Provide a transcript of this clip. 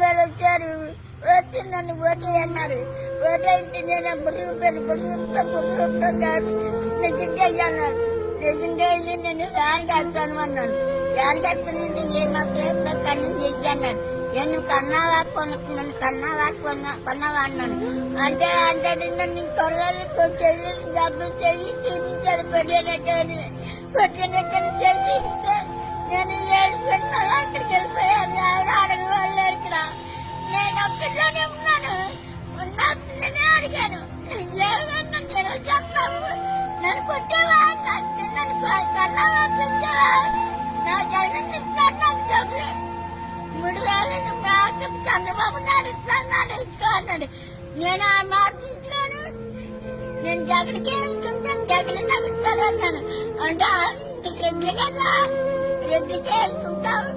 వేలు వచ్చారు. వచ్చి నన్ను ఓటు అన్నారు. ఓటు అయితే నేను నిజంగా అన్నారు. నిజంగా వెళ్ళి నేను వ్యాన్ కడతాను అన్నాను. వ్యాన్ కట్టుకుని ఏం మాత్రం కన్ను చెయ్యన్నాను. నేను కన్నావా నన్ను కన్నావా అన్నాను. అంటే నన్ను కొరగాలి చెయ్యి డబ్బులు చెయ్యి చూపించారు. పెట్టినక్కడ చెయ్యి నేను 7 గంటల అక్కడికి వెళ్ళిపోయాను. అడగ వాళ్ళు ఇక్కడ నేను పిల్లనే ఉన్నాను. ఉన్న పిల్లనే అడిగాను. లేదన్నా నేను చెప్పాము. నన్ను కొట్టేవా నన్ను కన్నావా పెంచావా నా జగన్ ఇస్తాను. నాకు డబ్బులు 3,000 చంద్రబాబు నాయుడు ఇస్తాను ఇచ్చుకో అన్నాడు. నేను ఆ మాట ఇచ్చాను. నేను జగన్కి వేసుకుంటాను. జగన్ నాకు ఇస్తాను అన్నాను. అంటే రెడ్డి కదా రెడ్డికే వేసుకుంటాను.